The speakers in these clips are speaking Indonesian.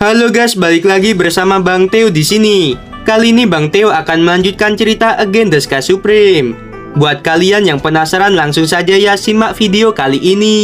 Halo guys, balik lagi bersama Bang Teo di sini. Kali ini Bang Teo akan melanjutkan cerita Again the Sky Supreme. Buat kalian yang penasaran, langsung saja ya simak video kali ini.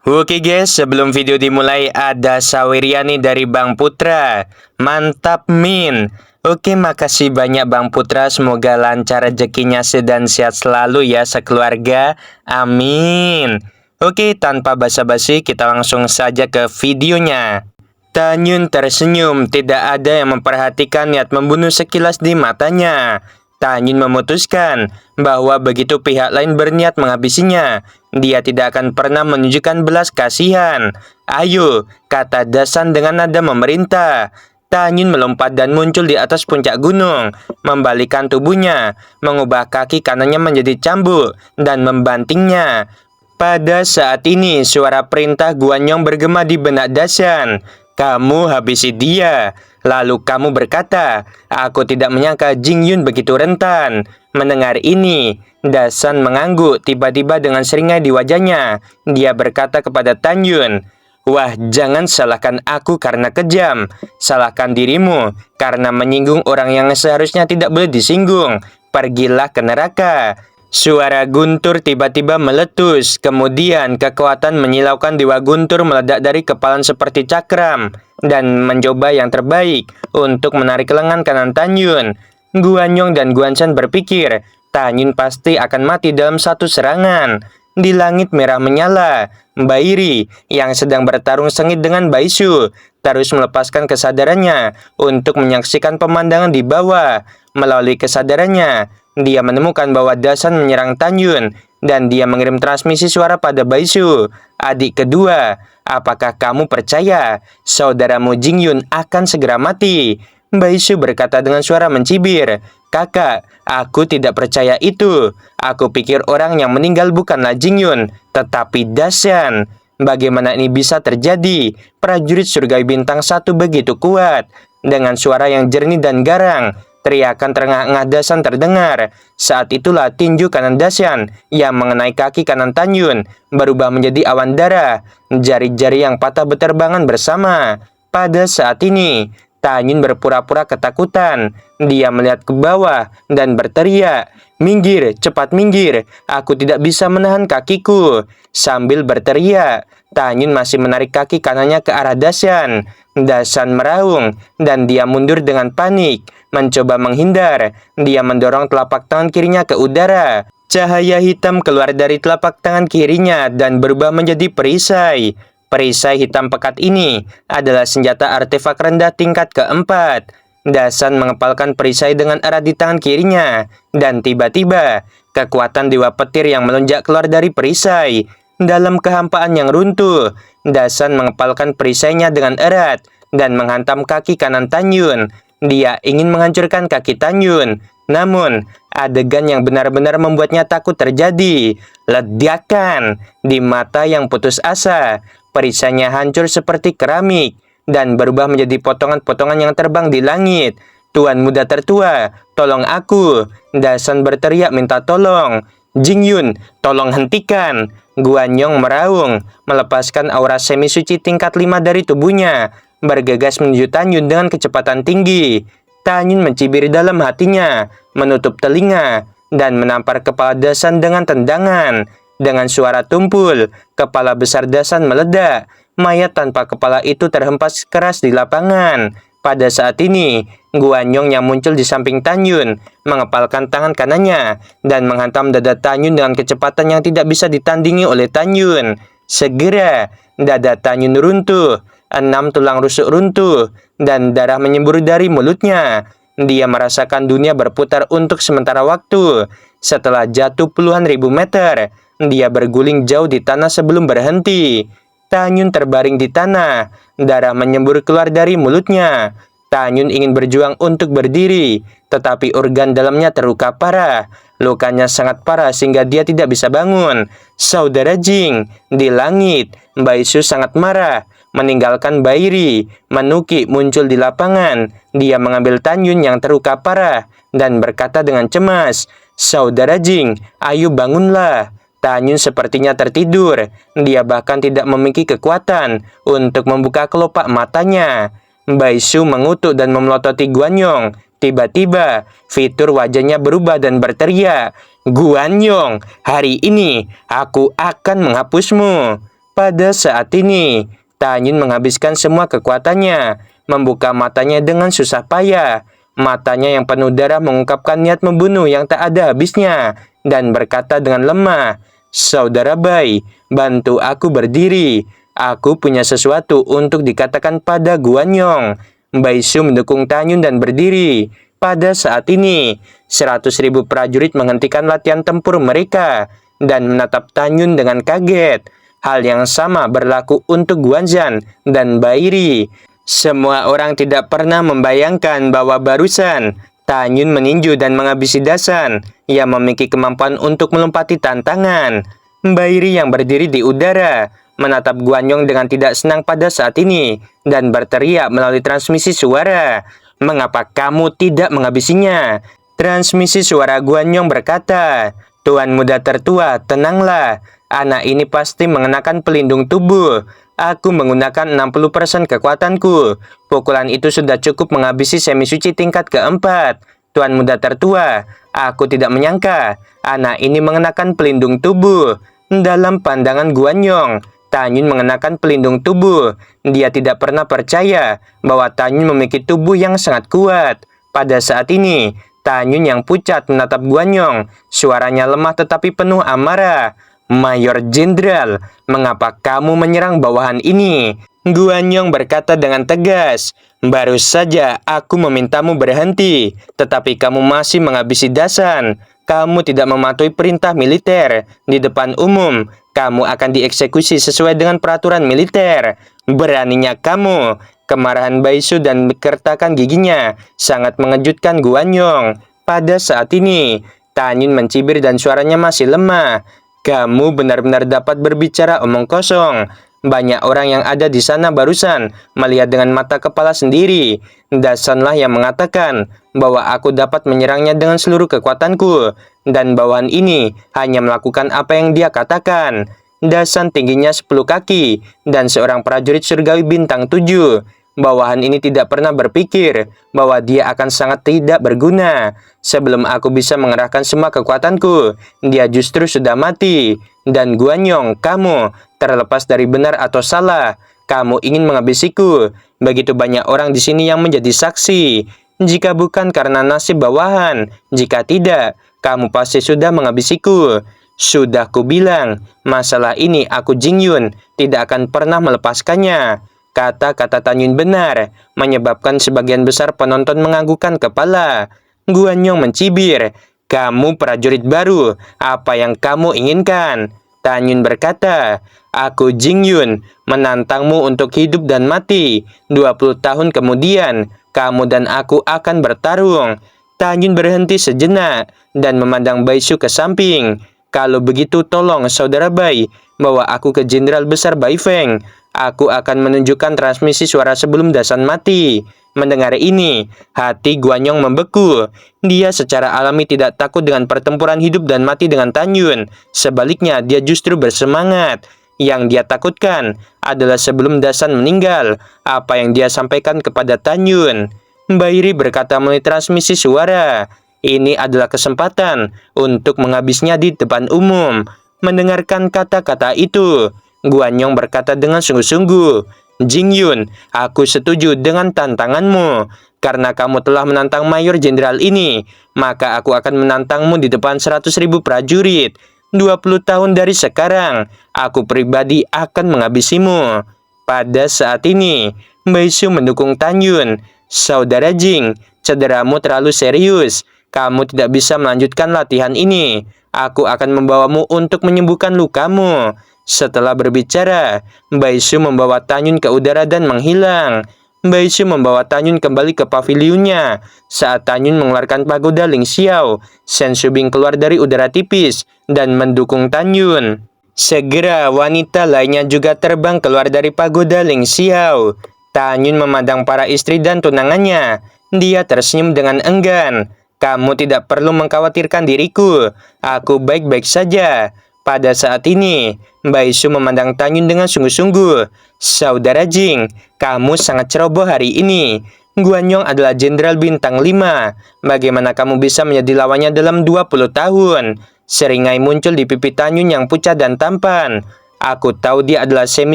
Oke guys, sebelum video dimulai ada Saweriani dari Bang Putra. Mantap Min. Oke, makasih banyak Bang Putra. Semoga lancar rezekinya dan sehat selalu ya sekeluarga. Amin. Oke, tanpa basa-basi kita langsung saja ke videonya. Tanyun tersenyum, tidak ada yang memperhatikan niat membunuh sekilas di matanya. Tanyun memutuskan bahwa begitu pihak lain berniat menghabisinya, dia tidak akan pernah menunjukkan belas kasihan. Ayo, kata Dasan dengan nada memerintah. Tanyun melompat dan muncul di atas puncak gunung, membalikkan tubuhnya, mengubah kaki kanannya menjadi cambuk, dan membantingnya. Pada saat ini, suara perintah Guanyong bergema di benak Dasan. Kamu habisi dia. Lalu kamu berkata, aku tidak menyangka Jing Yun begitu rentan. Mendengar ini, Dasan mengangguk tiba-tiba dengan seringai di wajahnya. Dia berkata kepada Tanyun, wah, jangan salahkan aku karena kejam. Salahkan dirimu karena menyinggung orang yang seharusnya tidak boleh disinggung. Pergilah ke neraka. Suara guntur tiba-tiba meletus, kemudian kekuatan menyilaukan Dewa Guntur meledak dari kepalan seperti cakram, dan mencoba yang terbaik untuk menarik lengan kanan Tanyun. Guanyong dan Guanshan berpikir, Tanyun pasti akan mati dalam satu serangan. Di langit merah menyala, Bairi yang sedang bertarung sengit dengan Baisu terus melepaskan kesadarannya untuk menyaksikan pemandangan di bawah. Melalui kesadarannya, dia menemukan bahwa Dasan menyerang Tanyun dan dia mengirim transmisi suara pada Baisu. Adik kedua, apakah kamu percaya saudaramu Jing Yun akan segera mati? Baisu berkata dengan suara mencibir. Kakak, aku tidak percaya itu. Aku pikir orang yang meninggal bukanlah Jing Yun, tetapi Dasan. Bagaimana ini bisa terjadi? Prajurit surgawi bintang 1 begitu kuat. Dengan suara yang jernih dan garang, teriakan terengah-engah Dasan terdengar. Saat itulah tinju kanan Dasan yang mengenai kaki kanan Tanyun berubah menjadi awan darah. Jari-jari yang patah berterbangan bersama. Pada saat ini, Tanyun berpura-pura ketakutan. Dia melihat ke bawah dan berteriak, minggir, cepat minggir, aku tidak bisa menahan kakiku. Sambil berteriak, Tanyun masih menarik kaki kanannya ke arah Dasan. Dasan meraung dan dia mundur dengan panik, mencoba menghindar. Dia mendorong telapak tangan kirinya ke udara. Cahaya hitam keluar dari telapak tangan kirinya dan berubah menjadi perisai. Perisai hitam pekat ini adalah senjata artefak rendah tingkat keempat. Dasan mengepalkan perisai dengan erat di tangan kirinya, dan tiba-tiba kekuatan dewa petir yang melonjak keluar dari perisai. Dalam kehampaan yang runtuh, Dasan mengepalkan perisainya dengan erat dan menghantam kaki kanan Tanyun. Dia ingin menghancurkan kaki Tanyun, namun adegan yang benar-benar membuatnya takut terjadi. Ledakan di mata yang putus asa. Perisainya hancur seperti keramik dan berubah menjadi potongan-potongan yang terbang di langit. Tuan muda tertua, tolong aku. Dasan berteriak minta tolong. Jing Yun, tolong hentikan. Guanyong meraung, melepaskan aura semi suci tingkat 5 dari tubuhnya, bergegas menuju Tanyun dengan kecepatan tinggi. Tanyun mencibir dalam hatinya, menutup telinga, dan menampar kepala Dasan dengan tendangan. Dengan suara tumpul, kepala besar Dasan meledak. Mayat tanpa kepala itu terhempas keras di lapangan. Pada saat ini, Guanyong yang muncul di samping Tanyun mengepalkan tangan kanannya dan menghantam dada Tanyun dengan kecepatan yang tidak bisa ditandingi oleh Tanyun. Segera, dada Tanyun runtuh, 6 tulang rusuk runtuh, dan darah menyembur dari mulutnya. Dia merasakan dunia berputar untuk sementara waktu. Setelah jatuh puluhan ribu meter, dia berguling jauh di tanah sebelum berhenti. Tanyun terbaring di tanah, darah menyembur keluar dari mulutnya. Tanyun ingin berjuang untuk berdiri, tetapi organ dalamnya terluka parah. Lukanya sangat parah sehingga dia tidak bisa bangun. Saudara Jing, di langit, Baisu sangat marah. Meninggalkan Bairi, Manuki muncul di lapangan. Dia mengambil Tanyun yang terluka parah dan berkata dengan cemas, saudara Jing, ayo bangunlah. Tanyun sepertinya tertidur. Dia bahkan tidak memiliki kekuatan untuk membuka kelopak matanya. Baisu mengutuk dan memelototi Guanyong. Tiba-tiba, fitur wajahnya berubah dan berteriak, "Guanyong, hari ini aku akan menghapusmu." Pada saat ini, Tanyun menghabiskan semua kekuatannya, membuka matanya dengan susah payah. Matanya yang penuh darah mengungkapkan niat membunuh yang tak ada habisnya, dan berkata dengan lemah, "Saudara Bai, bantu aku berdiri. Aku punya sesuatu untuk dikatakan pada Guanyong." Baisu mendukung Tanyun dan berdiri. Pada saat ini, 100.000 prajurit menghentikan latihan tempur mereka dan menatap Tanyun dengan kaget. Hal yang sama berlaku untuk Guanzhan dan Bairi. Semua orang tidak pernah membayangkan bahwa barusan Tanyun meninju dan menghabisi Dasan yang memiliki kemampuan untuk melompati tantangan. Bairi yang berdiri di udara menatap Guanyong dengan tidak senang pada saat ini dan berteriak melalui transmisi suara, "Mengapa kamu tidak menghabisinya?" Transmisi suara Guanyong berkata, "Tuan muda tertua, tenanglah. Anak ini pasti mengenakan pelindung tubuh. Aku menggunakan 60% kekuatanku. Pukulan itu sudah cukup menghabisi semi suci tingkat keempat. Tuan muda tertua, aku tidak menyangka anak ini mengenakan pelindung tubuh." Dalam pandangan Guanyong, Tanyun mengenakan pelindung tubuh. Dia tidak pernah percaya bahwa Tanyun memiliki tubuh yang sangat kuat. Pada saat ini, Tanyun yang pucat menatap Guanyong. Suaranya lemah tetapi penuh amarah. "Mayor Jenderal, mengapa kamu menyerang bawahan ini?" Guanyong berkata dengan tegas, "Baru saja aku memintamu berhenti, tetapi kamu masih menghabisi Dasan. Kamu tidak mematuhi perintah militer. Di depan umum, kamu akan dieksekusi sesuai dengan peraturan militer. Beraninya kamu." Kemarahan Baisu dan kertakan giginya sangat mengejutkan Guanyong. Pada saat ini, Tanyun mencibir dan suaranya masih lemah. "Kamu benar-benar dapat berbicara omong kosong. Banyak orang yang ada di sana barusan melihat dengan mata kepala sendiri. Dasanlah yang mengatakan bahwa aku dapat menyerangnya dengan seluruh kekuatanku, dan bawahan ini hanya melakukan apa yang dia katakan." Dasan tingginya 10 kaki dan seorang prajurit surgawi bintang 7. Bawahan ini tidak pernah berpikir bahwa dia akan sangat tidak berguna. Sebelum aku bisa mengerahkan semua kekuatanku, dia justru sudah mati. Dan Guanyong, kamu, terlepas dari benar atau salah, kamu ingin menghabisiku. Begitu banyak orang di sini yang menjadi saksi. Jika bukan karena nasib bawahan, jika tidak, kamu pasti sudah menghabisiku. Sudah kubilang, masalah ini aku Jingyun tidak akan pernah melepaskannya. Kata-kata Tanyun benar, menyebabkan sebagian besar penonton menganggukkan kepala. Guanyong mencibir, "Kamu prajurit baru, apa yang kamu inginkan?" Tanyun berkata, "Aku Jingyun, menantangmu untuk hidup dan mati. 20 tahun kemudian, kamu dan aku akan bertarung." Tanyun berhenti sejenak dan memandang Baisu ke samping. "Kalau begitu tolong saudara Bai, bawa aku ke Jenderal Besar Bai Feng. Aku akan menunjukkan transmisi suara sebelum Dasan mati." Mendengar ini, hati Guanyong membeku. Dia secara alami tidak takut dengan pertempuran hidup dan mati dengan Tanyun. Sebaliknya, dia justru bersemangat. Yang dia takutkan adalah sebelum Dasan meninggal, apa yang dia sampaikan kepada Tanyun. Bairi berkata melalui transmisi suara, "Ini adalah kesempatan untuk menghabisnya di depan umum." Mendengarkan kata-kata itu, Guanyong berkata dengan sungguh-sungguh, "Jingyun, aku setuju dengan tantanganmu. Karena kamu telah menantang Mayor Jenderal ini, maka aku akan menantangmu di depan 100.000 prajurit. 20 tahun dari sekarang, aku pribadi akan menghabisimu." Pada saat ini, Baisu mendukung Tanyun. "Saudara Jing, cederamu terlalu serius. Kamu tidak bisa melanjutkan latihan ini. Aku akan membawamu untuk menyembuhkan lukamu." Setelah berbicara, Baisu membawa Tanyun ke udara dan menghilang. Baisu membawa Tanyun kembali ke pavilionnya. Saat Tanyun mengeluarkan pagoda Ling Xiao, Shen Shubing keluar dari udara tipis dan mendukung Tanyun. Segera wanita lainnya juga terbang keluar dari pagoda Ling Xiao. Tanyun memandang para istri dan tunangannya. Dia tersenyum dengan enggan. "Kamu tidak perlu mengkhawatirkan diriku. Aku baik-baik saja." Pada saat ini, Baisu memandang Tanyun dengan sungguh-sungguh. Saudara Jing, kamu sangat ceroboh hari ini. Guanyong adalah jenderal bintang 5. Bagaimana kamu bisa menjadi lawannya dalam 20 tahun? Seringai muncul di pipi Tanyun yang pucat dan tampan. Aku tahu dia adalah semi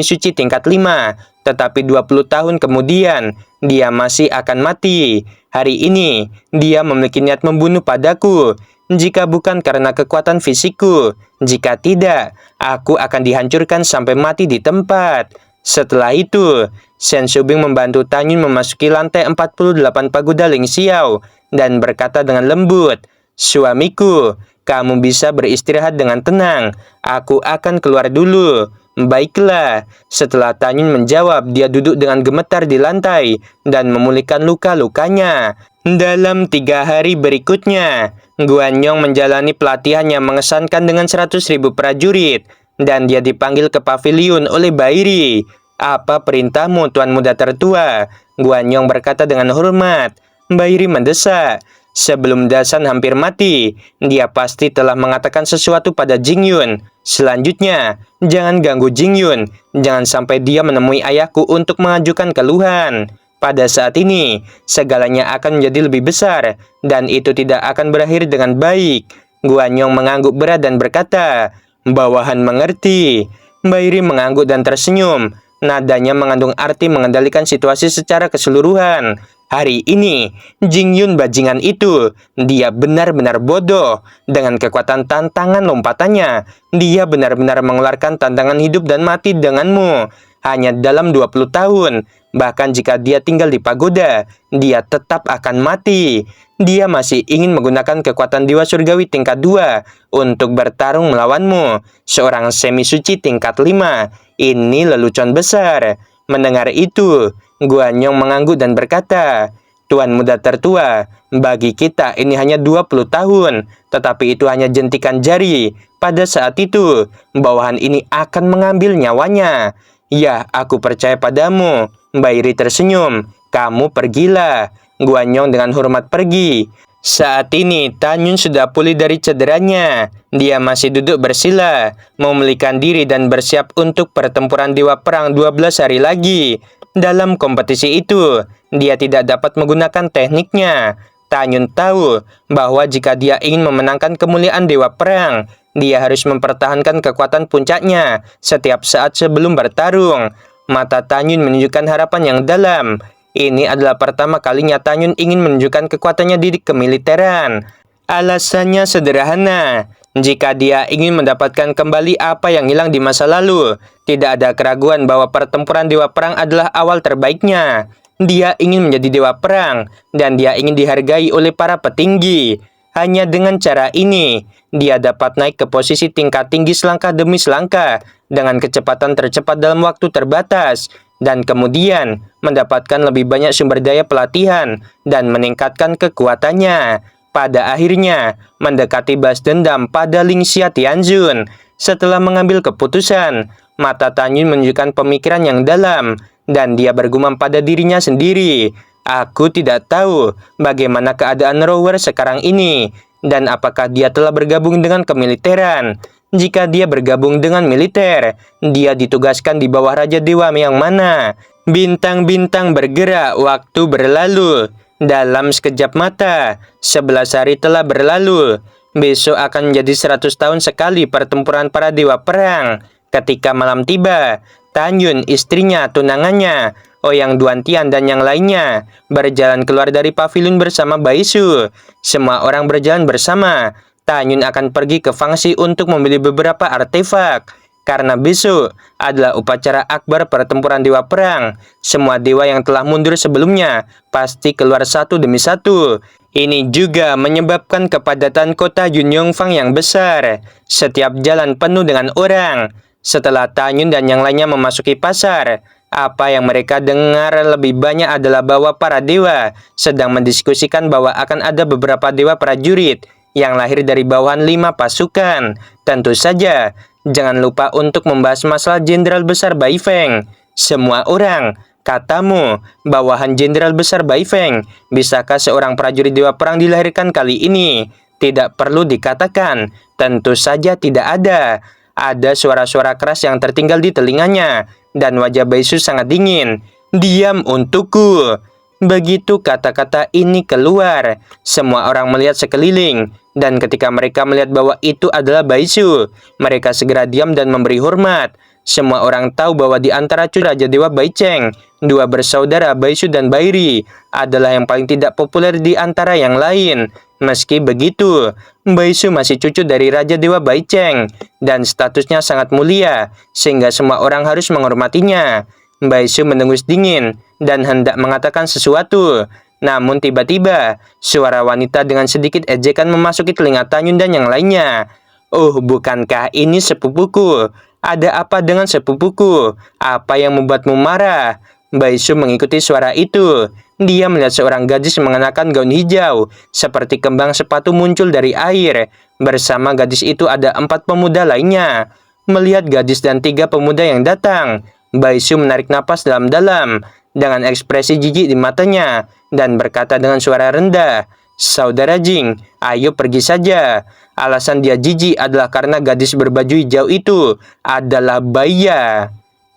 suci tingkat 5, tetapi 20 tahun kemudian, dia masih akan mati. Hari ini, dia memiliki niat membunuh padaku. Jika bukan karena kekuatan fisikku, jika tidak, aku akan dihancurkan sampai mati di tempat. Setelah itu, Shen Shubing membantu Tanyun memasuki lantai 48 pagoda Ling Xiao dan berkata dengan lembut, "Suamiku, kamu bisa beristirahat dengan tenang. Aku akan keluar dulu." "Baiklah." Setelah Tanyun menjawab, dia duduk dengan gemetar di lantai dan memulihkan luka-lukanya. Dalam 3 hari berikutnya, Guanyong menjalani pelatihan yang mengesankan dengan 100.000 prajurit, dan dia dipanggil ke paviliun oleh Bairi. "Apa perintahmu, Tuan Muda Tertua?" Guanyong berkata dengan hormat. Bairi mendesak. Sebelum Dasan hampir mati, dia pasti telah mengatakan sesuatu pada Jingyun. Selanjutnya, jangan ganggu Jingyun. Jangan sampai dia menemui ayahku untuk mengajukan keluhan. Pada saat ini, segalanya akan menjadi lebih besar, dan itu tidak akan berakhir dengan baik. Guanyong mengangguk berat dan berkata, "Bawahan mengerti." Bairi mengangguk dan tersenyum. Nadanya mengandung arti mengendalikan situasi secara keseluruhan. Hari ini, Jingyun bajingan itu, dia benar-benar bodoh. Dengan kekuatan tantangan lompatannya, dia benar-benar mengeluarkan tantangan hidup dan mati denganmu. Hanya dalam 20 tahun, bahkan jika dia tinggal di pagoda, dia tetap akan mati. Dia masih ingin menggunakan kekuatan Dewa Surgawi tingkat 2 untuk bertarung melawanmu, seorang semi suci tingkat 5. Ini lelucon besar. Mendengar itu, Guanyong mengangguk dan berkata, "Tuan Muda Tertua, bagi kita ini hanya 20 tahun, tetapi itu hanya jentikan jari. Pada saat itu, bawahan ini akan mengambil nyawanya." "Ya, aku percaya padamu." Bairi tersenyum. "Kamu pergilah." Guanyong dengan hormat pergi. Saat ini, Tanyun sudah pulih dari cederanya. Dia masih duduk bersila, memulihkan diri dan bersiap untuk pertempuran Dewa Perang 12 hari lagi. Dalam kompetisi itu, dia tidak dapat menggunakan tekniknya. Tanyun tahu bahwa jika dia ingin memenangkan kemuliaan Dewa Perang, dia harus mempertahankan kekuatan puncaknya setiap saat sebelum bertarung. Mata Tanyun menunjukkan harapan yang dalam. Ini adalah pertama kalinya Tanyun ingin menunjukkan kekuatannya di kemiliteran. Alasannya sederhana. Jika dia ingin mendapatkan kembali apa yang hilang di masa lalu, tidak ada keraguan bahwa pertempuran Dewa Perang adalah awal terbaiknya. Dia ingin menjadi Dewa Perang, dan dia ingin dihargai oleh para petinggi. Hanya dengan cara ini, dia dapat naik ke posisi tingkat tinggi selangkah demi selangkah, dengan kecepatan tercepat dalam waktu terbatas, dan kemudian mendapatkan lebih banyak sumber daya pelatihan dan meningkatkan kekuatannya. Pada akhirnya, mendekati balas dendam pada Ling Xia Tianzun. Setelah mengambil keputusan, mata Tanyun menunjukkan pemikiran yang dalam, dan dia bergumam pada dirinya sendiri. "Aku tidak tahu bagaimana keadaan Rower sekarang ini, dan apakah dia telah bergabung dengan kemiliteran. Jika dia bergabung dengan militer, dia ditugaskan di bawah Raja Dewa yang mana?" Bintang-bintang bergerak, waktu berlalu. Dalam sekejap mata, 11 hari telah berlalu. Besok akan menjadi 100 tahun sekali pertempuran para Dewa Perang. Ketika malam tiba, Tanyun, istrinya, tunangannya, Ouyang Duantian, dan yang lainnya berjalan keluar dari pavilion bersama Baisu. Semua orang berjalan bersama. Tanyun akan pergi ke Fangxi untuk membeli beberapa artefak. Karena besok adalah upacara akbar pertempuran Dewa Perang. Semua dewa yang telah mundur sebelumnya pasti keluar satu demi satu. Ini juga menyebabkan kepadatan kota Yunyongfang yang besar. Setiap jalan penuh dengan orang. Setelah Tanyun dan yang lainnya memasuki pasar, apa yang mereka dengar lebih banyak adalah bahwa para dewa sedang mendiskusikan bahwa akan ada beberapa dewa prajurit yang lahir dari bawahan 5 pasukan. Tentu saja, jangan lupa untuk membahas masalah Jenderal Besar Bai Feng. Semua orang, katamu, bawahan Jenderal Besar Bai Feng, bisakah seorang prajurit Dewa Perang dilahirkan kali ini? Tidak perlu dikatakan, tentu saja tidak ada. Ada suara-suara keras yang tertinggal di telinganya, dan wajah Baisu sangat dingin. "Diam untukku." Begitu kata-kata ini keluar, semua orang melihat sekeliling, dan ketika mereka melihat bahwa itu adalah Baisu, mereka segera diam dan memberi hormat. Semua orang tahu bahwa di antara cucu Raja Dewa Baicheng, dua bersaudara Baisu dan Bairi adalah yang paling tidak populer di antara yang lain. Meski begitu, Baisu masih cucu dari Raja Dewa Baicheng, dan statusnya sangat mulia, sehingga semua orang harus menghormatinya. Baisu mendengus dingin dan hendak mengatakan sesuatu. Namun tiba-tiba, suara wanita dengan sedikit ejekan memasuki telinga Tanyun dan yang lainnya. "Oh, bukankah ini sepupuku? Ada apa dengan sepupuku? Apa yang membuatmu marah?" Baisu mengikuti suara itu. Dia melihat seorang gadis mengenakan gaun hijau, seperti kembang sepatu muncul dari air. Bersama gadis itu ada 4 pemuda lainnya. Melihat gadis dan 3 pemuda yang datang, Baisu menarik napas dalam-dalam dengan ekspresi jijik di matanya dan berkata dengan suara rendah, "Saudara Jing, ayo pergi saja." Alasan dia jijik adalah karena gadis berbaju hijau itu adalah Baya.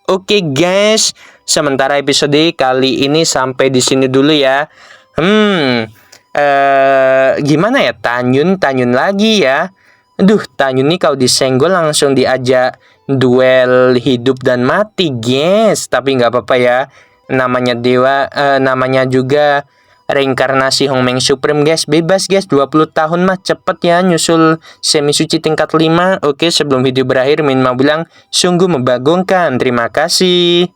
Oke guys, sementara episode kali ini sampai di sini dulu ya. Gimana ya Tanyun lagi ya? Aduh, Tanyun nih kalau disenggol langsung diajak duel hidup dan mati, guys. Tapi nggak apa-apa ya. Namanya dewa, namanya juga reinkarnasi Hongmeng Supreme, guys. Bebas, guys. 20 tahun mah cepet ya nyusul semi suci tingkat 5. Oke, sebelum video berakhir, Min mau bilang sungguh membagongkan. Terima kasih.